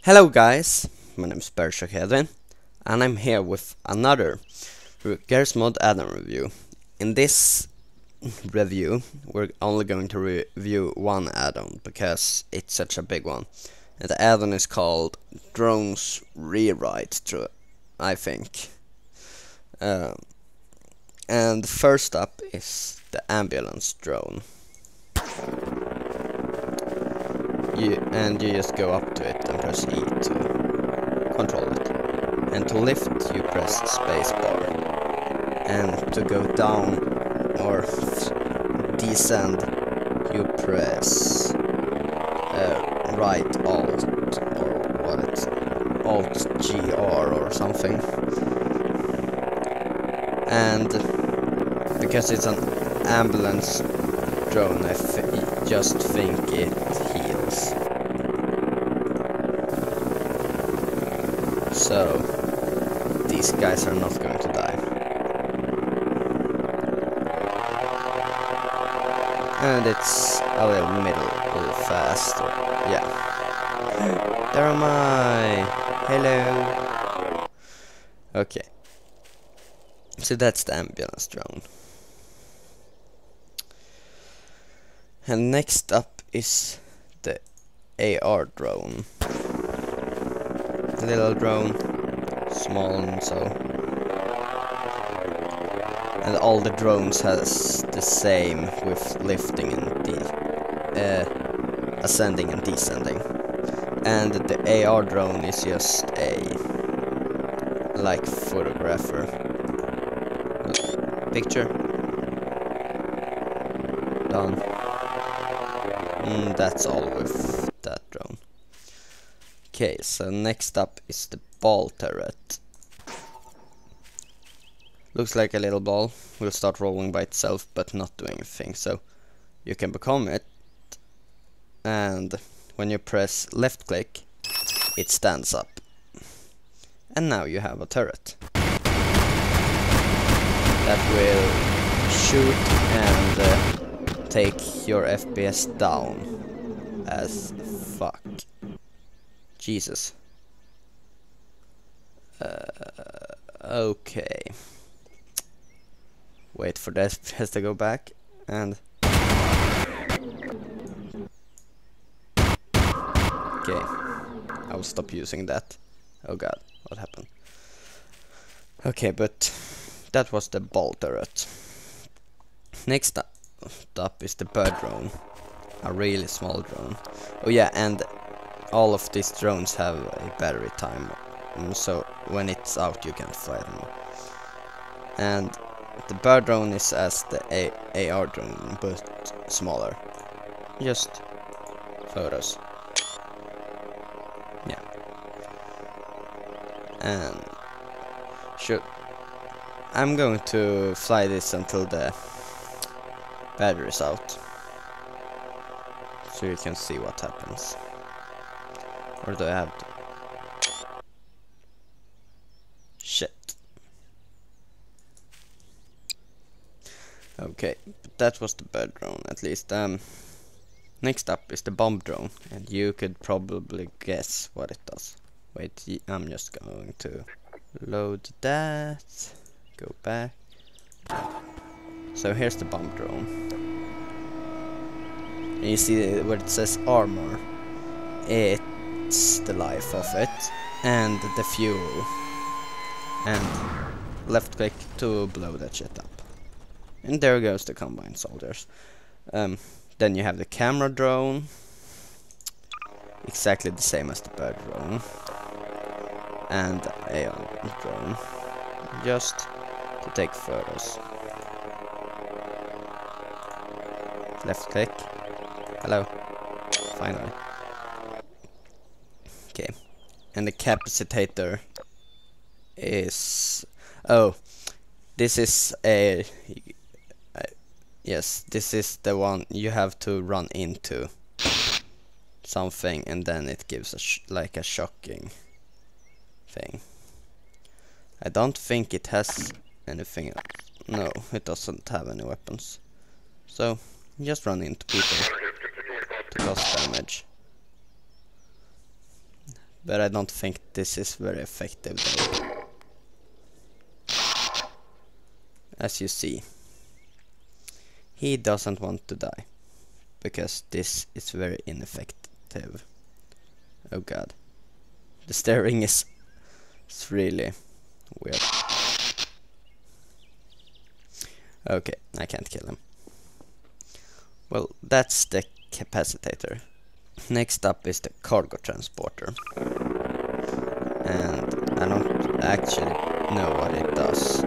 Hello guys, my name is Edwin, and I'm here with another Gmod Addon review. In this review, we're only going to review one add-on because it's such a big one. And the add-on is called Drones Rewrite, I think. And first up is the ambulance drone. You just go up to it and press E to control it. And to lift, you press spacebar. And to go down or descend, you press right Alt or what it's Alt GR or something. And because it's an ambulance drone, I just think it heals. So these guys are not going to die. And it's a little fast. Yeah. There am I. Hello. Okay. So that's the ambulance drone. And next up is the AR drone. Little drone, small and so. And all the drones has the same with lifting and ascending and descending. And the AR drone is just a like photographer. Picture. Done. That's all with that drone. Okay, so next up is the ball turret. Looks like a little ball. Will start rolling by itself but not do anything. So you can become it. And when you press left click, it stands up. And now you have a turret that will shoot and take your FPS down as fuck. Jesus. Okay. Wait for the FPS to go back and okay. I will stop using that. Oh god, what happened? Okay, but that was the ball turret. Next up is the bird drone. A really small drone. Oh yeah, and all of these drones have a battery time. So when it's out you can't fly them. And the bird drone is as the AR drone but smaller. Just photos. Yeah. And I'm going to fly this until the battery is out, so you can see what happens. Or do I have to? Shit. Okay, but that was the bird drone at least. Next up is the bomb drone, and you could probably guess what it does. Wait, I'm just going to load that. Go back. So here's the bomb drone. And you see where it says armor. It's the life of it and the fuel. And left click to blow that shit up. And there goes the combined soldiers. Then you have the camera drone. Exactly the same as the bird drone. And the AR drone. Just to take photos. Left click. Hello. Finally. Okay. And the capacitator is... Oh. This is a... Yes, this is the one you have to run into something and then it gives like a shocking thing. I don't think it has anything else. No, it doesn't have any weapons. So, just run into people to cause damage. but I don't think this is very effective though. As you see, he doesn't want to die, because this is very ineffective. Oh god. The steering is really weird. Okay, I can't kill him. Well, that's the capacitator. Next up is the cargo transporter. And I don't actually know what it does.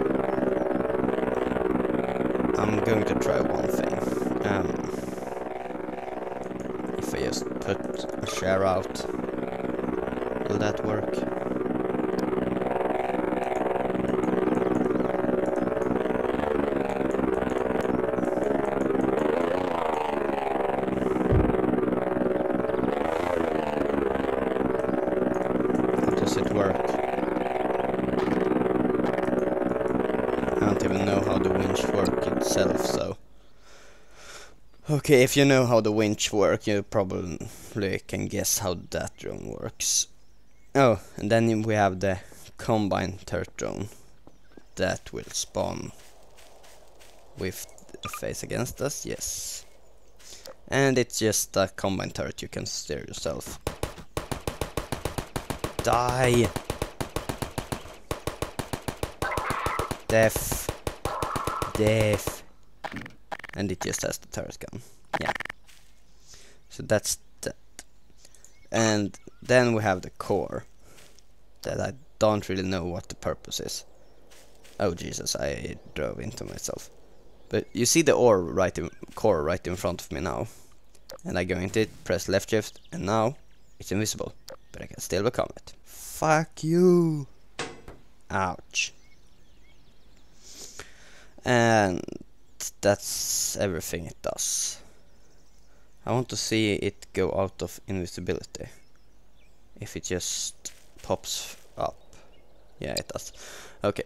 I'm going to try one thing. If I just put a share out, will that work? How does it work? I don't even know how the winch works itself, so... Okay, if you know how the winch works, you probably can guess how that drone works. Oh, and then we have the combine turret drone that will spawn with the face against us, yes. And it's just a combine turret, you can steer yourself. Die! Death. Death. And it just has the turret gun. Yeah. So that's that. And then we have the core. That I don't really know what the purpose is. Oh Jesus, I drove into myself. But you see the core right in front of me now. And I go into it, press left shift, and now it's invisible. But I can still become it. Fuck you! Ouch. And that's everything it does. I want to see it go out of invisibility. If it just pops up. Yeah, it does. Okay.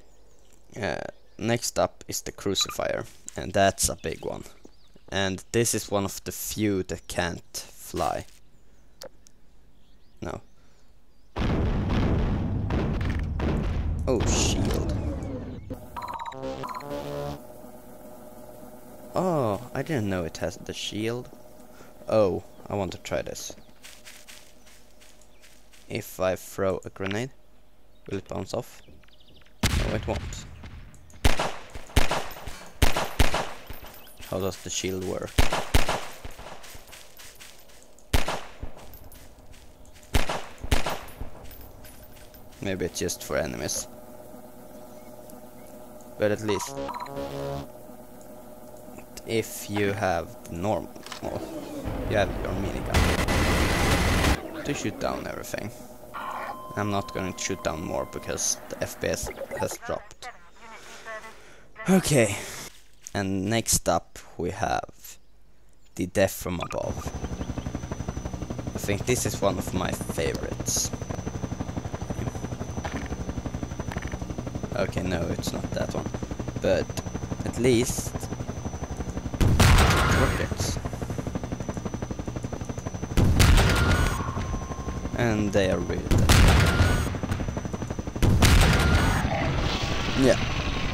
Next up is the crucifier. And that's a big one. And this is one of the few that can't fly. No. Oh, shield. Oh, I didn't know it has the shield. Oh, I want to try this. If I throw a grenade, will it bounce off? No, it won't. How does the shield work? Maybe it's just for enemies. But at least if you have the normal, you have your minigun to shoot down everything. I'm not going to shoot down more because the FPS has dropped. Okay, and next up we have the Death from Above. I think this is one of my favorites. Okay, no, it's not that one, but at least rockets. And they are really dead. Yeah,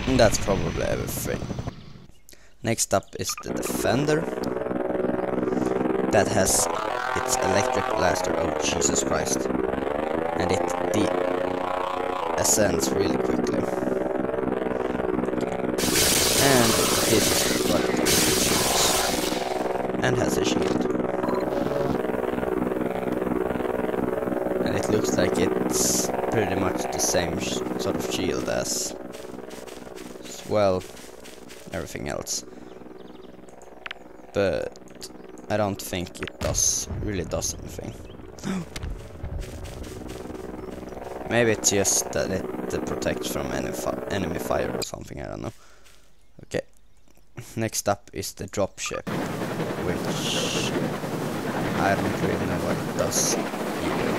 and that's probably everything. Next up is the Defender. That has its electric blaster. Oh Jesus Christ. And it ascends really quickly. And this is what it shoots. And has a shield. And it looks like it's pretty much the same sort of shield as well, everything else. But I don't think it really does anything. Maybe it's just that it protects from enemy fire or something, I don't know. Okay, next up is the Dropship, which I don't really know what it does either.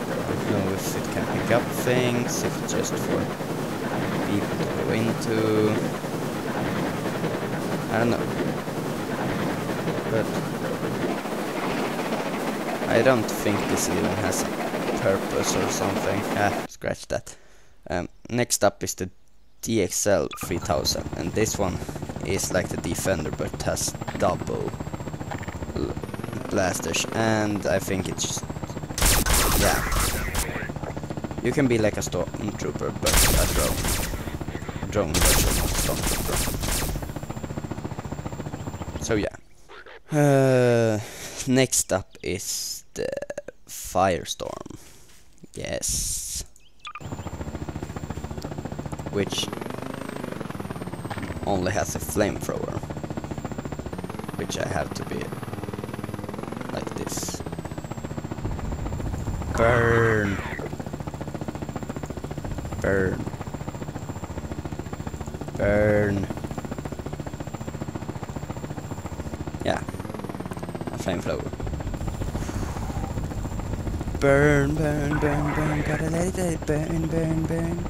I don't know if it can pick up things, if it's just for people to go into. I don't know. But I I don't think this even has a purpose or something. Scratch that. Next up is the DXL 3000, and this one is like the Defender but has double blasters, and I think it's just, yeah, you can be like a stormtrooper but a drone version of stormtrooper. So yeah. Next up is the Firestorm. Yes. Which only has a flamethrower. Which I have to be like this. Burn! Burn! Burn! Yeah. A flamethrower. Burn, burn, burn, burn, gotta let it burn, burn, burn.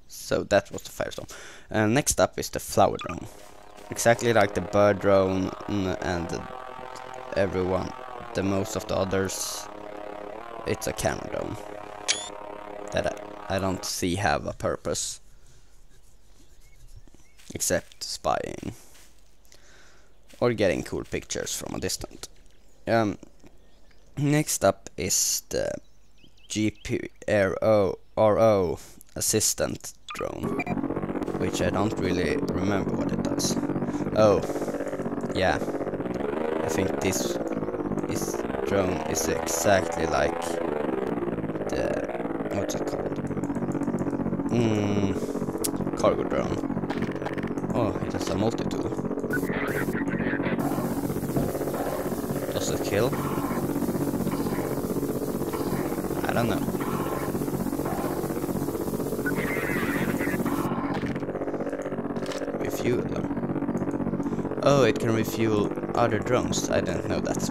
So that was the Firestorm. Next up is the Flower Drone. Exactly like the Bird Drone and the most of the others, it's a camera drone that I don't see have a purpose except spying or getting cool pictures from a distance. Next up is the GPRO assistant drone, which I don't really remember what it does. Oh, yeah, I think this drone is exactly like the, what's it called? Cargo drone. Oh, it has a multi-tool. Does it kill? I don't know. Refueler. Oh, it can refuel other drones. I didn't know that.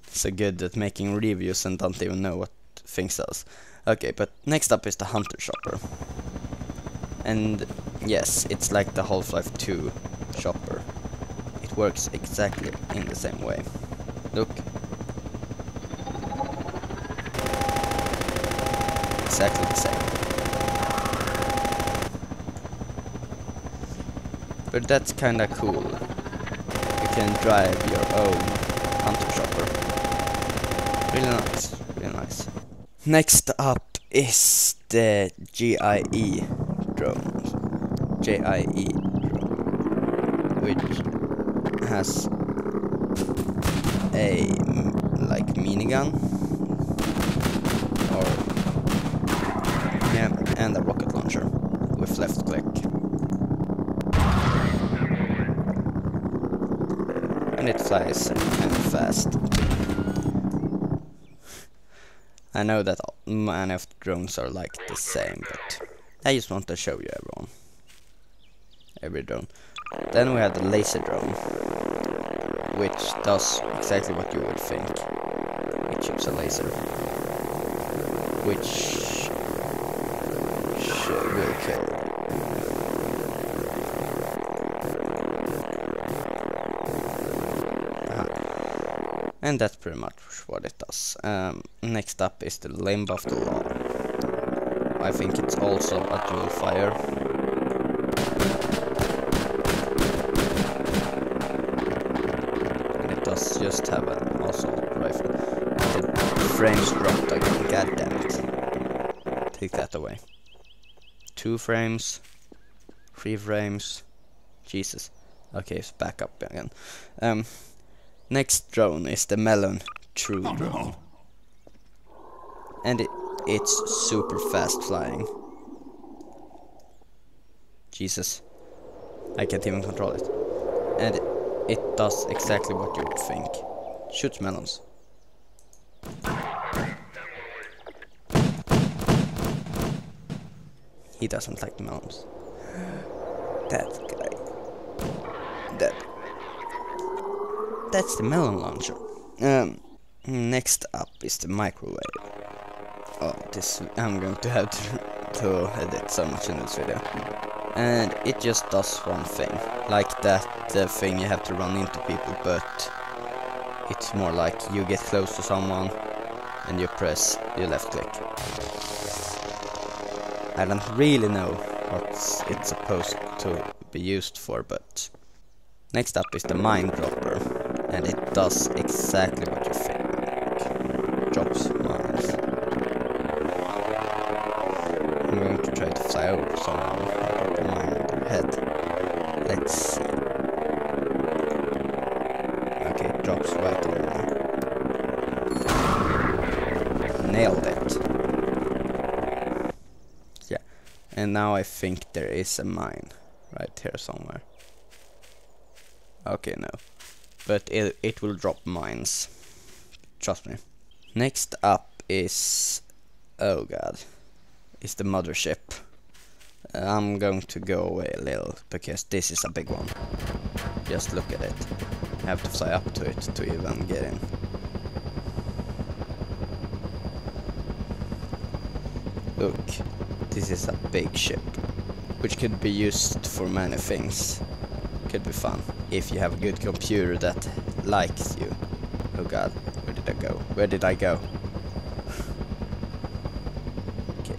So good at making reviews and don't even know what things does. Okay, but next up is the Hunter Chopper. And yes, it's like the Half-Life 2 chopper. It works exactly in the same way. Look. Exactly the same. But that's kinda cool. You can drive your own Hunter Chopper. Really nice, really nice. Next up is the GIE drone. GIE drone, which has a like minigun, or yeah, and a rocket launcher with left click. And it flies kind of fast. I know that many of the drones are like the same, but I just want to show you every drone. Then we have the laser drone, which does exactly what you would think. It shoots a laser, which will kill. And that's pretty much what it does. Next up is the Limb of the Law. I think it's also a dual fire. And it does just have an assault rifle. The frames dropped again, god damn it. Take that away. 2 frames, 3 frames, Jesus. Okay, it's back up again. Next drone is the Melon True drone. And it's super fast flying. Jesus. I can't even control it. And it does exactly what you would think. Shoots melons. He doesn't like the melons. That guy. That's the melon launcher. Next up is the microwave. Oh, this I'm going to have to edit so much in this video. And it just does one thing, like that thing you have to run into people, but it's more like you get close to someone and you press your left click. I don't really know what it's supposed to be used for, but next up is the mine dropper, and it does exactly what you think. Drops mines. I'm going to try to fly over someone and drop a mine on their head. Let's see. Okay, it drops right on me. Nailed it. Yeah, and now I think there is a mine right here somewhere. Okay, no. But it will drop mines. Trust me. Next up is... oh god. Is the Mothership. I'm going to go away a little, because this is a big one. Just look at it. I have to fly up to it to even get in. Look. This is a big ship. Which could be used for many things. Could be fun. If you have a good computer that likes you. Oh god, where did I go? Where did I go? Okay.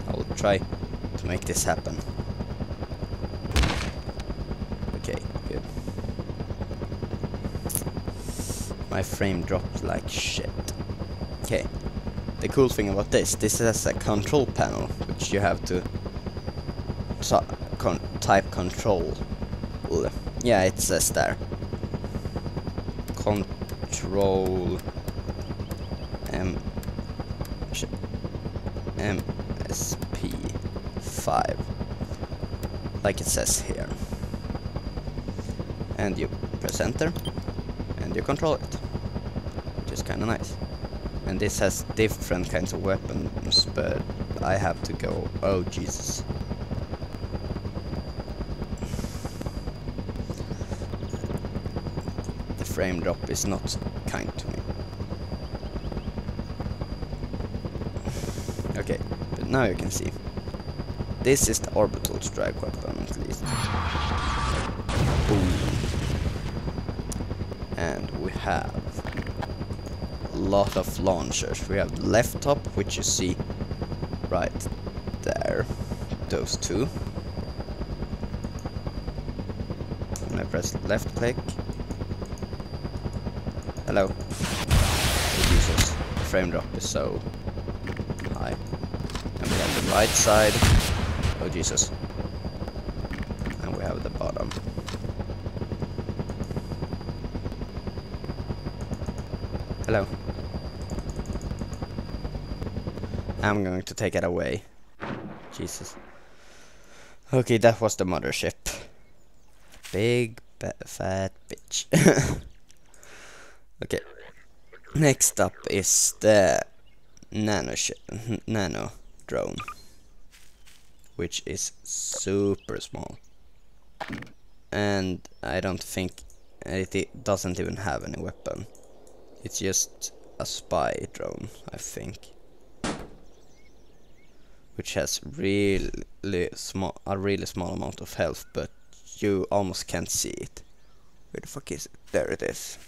I will try to make this happen. Okay, good. My frame dropped like shit. Okay. The cool thing about this has a control panel, which you have to type control. Yeah, it says there. Control MSP5, like it says here. And you press enter, and you control it, which is kind of nice. And this has different kinds of weapons, but I have to go. Oh Jesus. Frame drop is not kind to me. Okay, but now you can see. This is the orbital strike weapon, at least. Boom. And we have a lot of launchers. We have the left top, which you see right there. Those two. When I press left click. Hello. Oh, Jesus, the frame drop is so high. And we have the right side. Oh Jesus. And we have the bottom. Hello. I'm going to take it away. Jesus. Okay, that was the Mothership. Big fat bitch. Okay, next up is the Nano drone, which is super small, and I don't think it doesn't even have any weapon. It's just a spy drone, I think, which has a really small amount of health, but you almost can't see it. Where the fuck is it? There it is.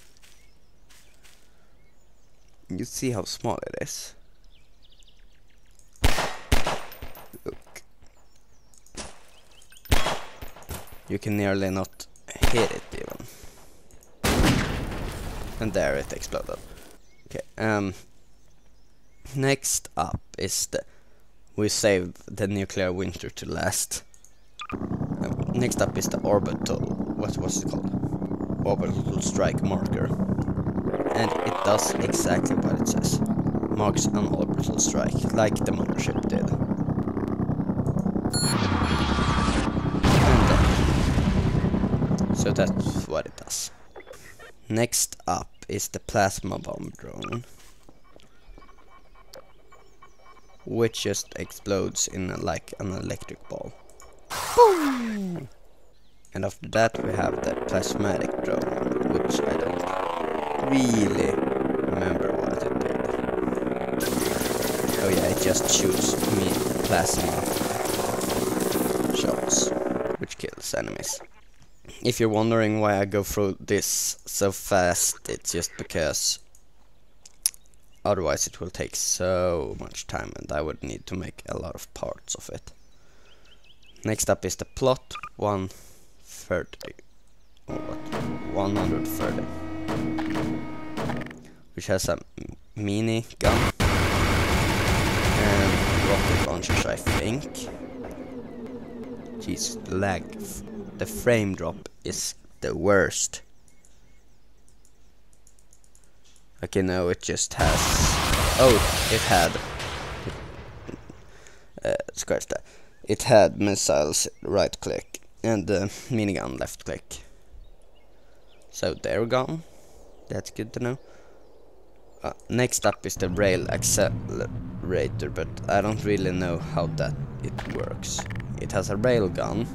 You see how small it is. Look. You can nearly not hit it even. And there it exploded. Okay, next up is we saved the nuclear winter to last. Next up is the orbital, what was it called? Orbital strike marker. And it does exactly what it says. Marks an orbital strike, like the Mothership did. And so that's what it does. Next up is the plasma bomb drone, which just explodes in like an electric ball. Boom! And after that we have the plasmatic drone, which I don't really remember what it did. Oh yeah, it just shoots me plasma shots, which kills enemies. if you're wondering why I go through this so fast, it's just because otherwise it will take so much time and I would need to make a lot of parts of it. Next up is the plot 130, or what? 130, which has a mini gun and rocket launchers, I think. Jeez, lag. The frame drop is the worst. Okay, no, it just has... Oh, it had... scratch that. It had missiles right click and the minigun left click. So they're gone. That's good to know. Next up is the rail accelerator, but I don't really know how it works. It has a rail gun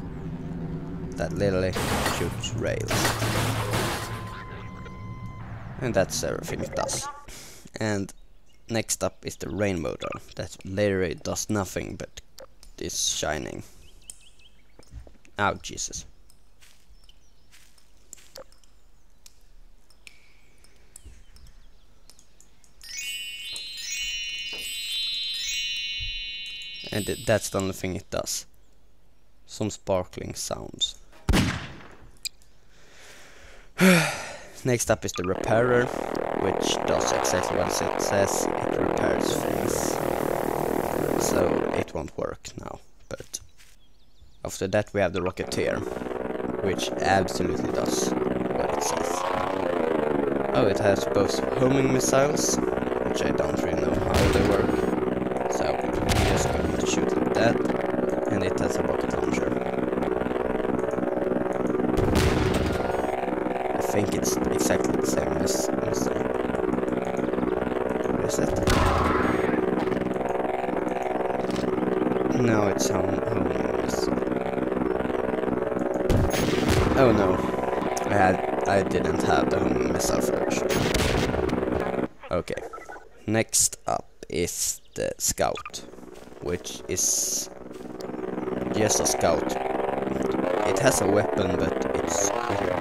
that literally shoots rails. And that's everything it does. And next up is the rainbow drone that literally does nothing but is shining. Oh, Jesus. And that's the only thing it does. Some sparkling sounds. Next up is the repairer, which does exactly what it says. It repairs things. So it won't work now. But after that we have the Rocketeer, which absolutely does what it says. Oh, it has both homing missiles, which I don't really know how they work. So I'm just going to shoot like that. And it has a rocket launcher. I think it's exactly the same as missile. What is it? No, it's homing missile. Oh no, I didn't have the homing missile first. Okay, next up is the scout, which is just a scout. It has a weapon, but it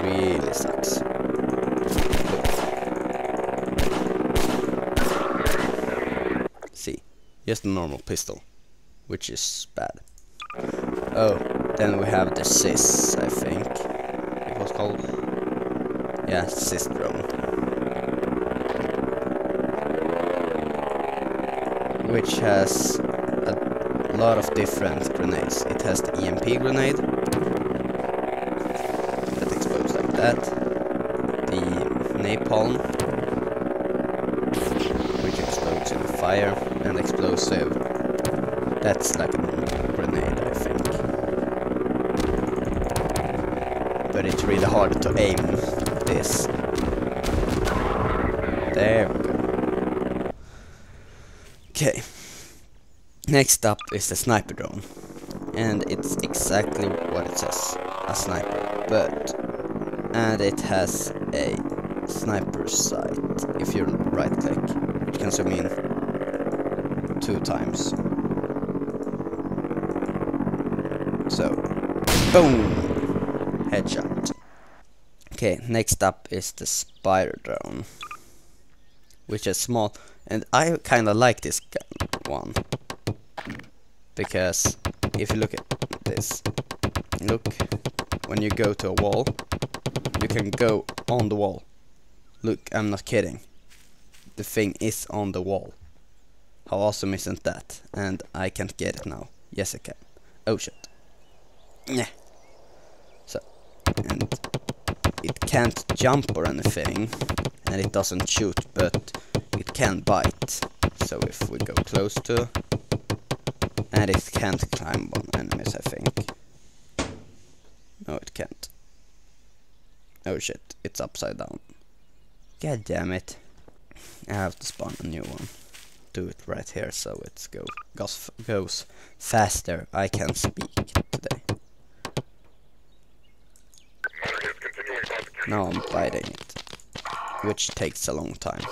really sucks. See, just a normal pistol, which is bad. Oh, then we have the Sis, I think it was called. Yeah, Sis drone, which has a lot of different grenades. It has the EMP grenade that explodes like that, the napalm, which explodes in fire, and explosive, that's like a grenade, I think. But it's really hard to aim this. There we go. Okay. Next up is the sniper drone, and it's exactly what it says, a sniper, and it has a sniper sight if you right click, which can zoom in 2 times. So, boom, headshot. Okay, next up is the spider drone, which is small, and I kinda like this one. Because if you look at this, look, when you go to a wall, you can go on the wall. Look, I'm not kidding. The thing is on the wall. How awesome isn't that? And I can't get it now. Yes, I can. Oh shit. Yeah. So, and it can't jump or anything, and it doesn't shoot, but it can bite. So if we go close to, and it can't climb on enemies, I think. No, it can't. Oh shit, it's upside down. God damn it. I have to spawn a new one. Do it right here so it goes faster. I can speak today. Now I'm biting it, which takes a long time.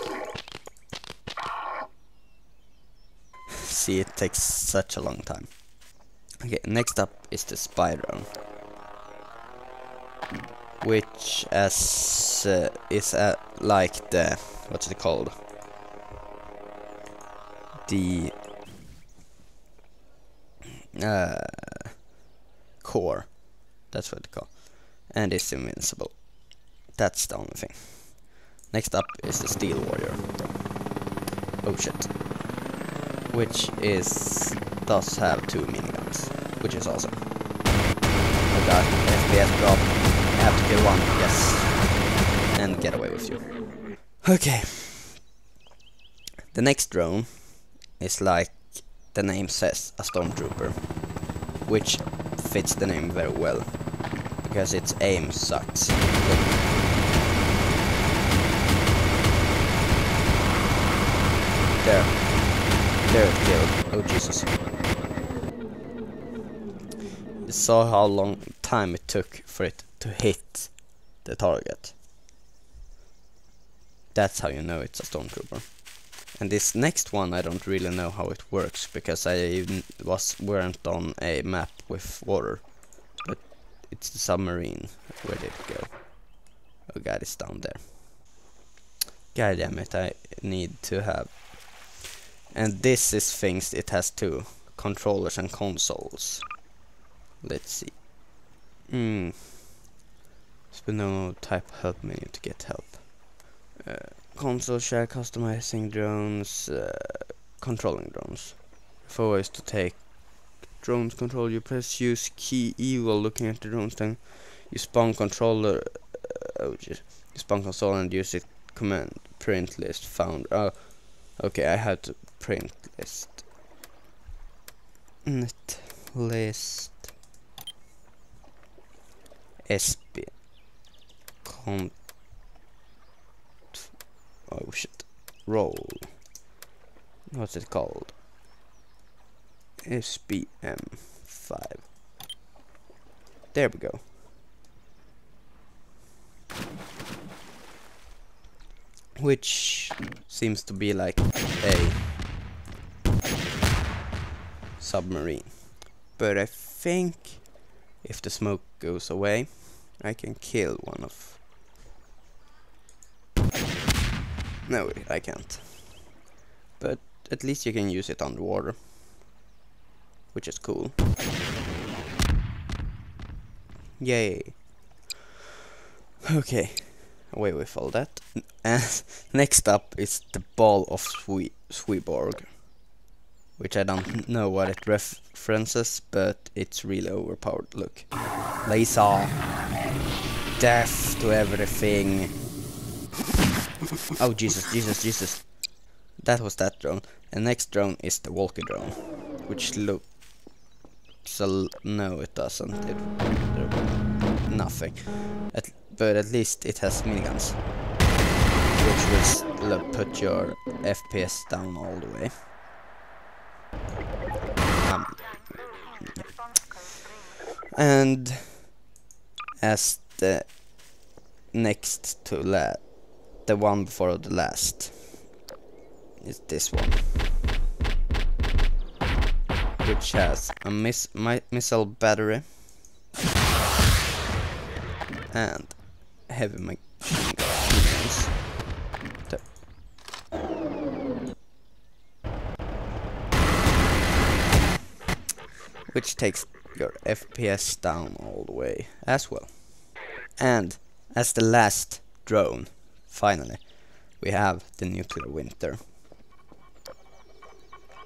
See, it takes such a long time. Okay, next up is the spy drone. which is like the, what's it called? The core. That's what it's called. And it's invincible. That's the only thing. Next up is the Steel Warrior. Oh shit. Which does have 2 miniguns, which is awesome. Oh god, FPS drop. I have to kill one, yes. And get away with you. Okay. The next drone is like the name says, a stormtrooper, which fits the name very well because its aim sucks. Look. There it killed. Oh Jesus. You saw how long time it took for it to hit the target. That's how you know it's a stormtrooper. And this next one I don't really know how it works because I weren't on a map with water. But it's the submarine. Where did it go? Oh god, it's down there. God damn it, I need to have. And this is things it has too. Controllers and consoles. Let's see. Spin no type help menu to get help. Console share, customizing drones, controlling drones. 4 ways to take drones control. You press use key E while looking at the drones, then you spawn controller. You spawn console and use it command print list found. Oh, okay, I have to print list. Net list SP oh shit. Roll. What's it called? SPM5. There we go. Which seems to be like a submarine. But I think if the smoke goes away, I can kill one of. No, I can't. But at least you can use it underwater, which is cool. Yay. Okay, away with all that. And next up is the Ball of Sweborg, which I don't know what it references, but it's really overpowered. Look. Laser. Death to everything. Oh Jesus, Jesus, Jesus. That was that drone. And next drone is the Walker drone, which looks no, it doesn't. Nothing. But at least it has miniguns, which will put your FPS down all the way. And as the next to the one before the last is this one, which has a missile battery and heavy machine guns. Which takes your FPS down all the way as well. And as the last drone, finally, we have the nuclear winter.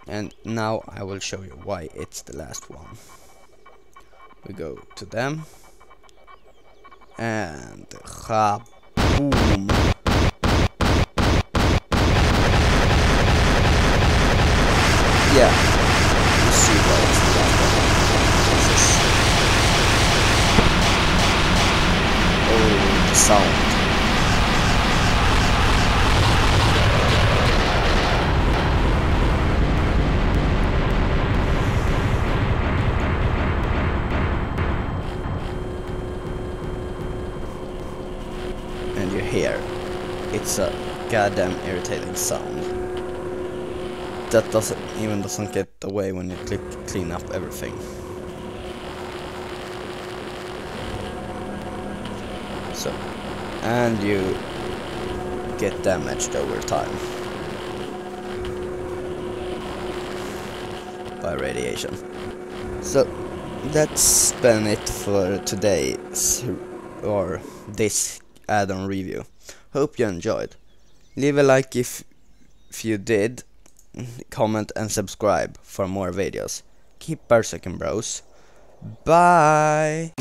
And now I will show you why it's the last one. We go to them. And boom. Yeah, you see why it's the last one. Jesus. Oh, the sound. And you hear, it's a goddamn irritating sound that doesn't get away when you click clean up everything. So, and you get damaged over time by radiation. So that's been it for today's or this add-on review. Hope you enjoyed. Leave a like if you did, comment and subscribe for more videos. Keep berserking, bros. Bye.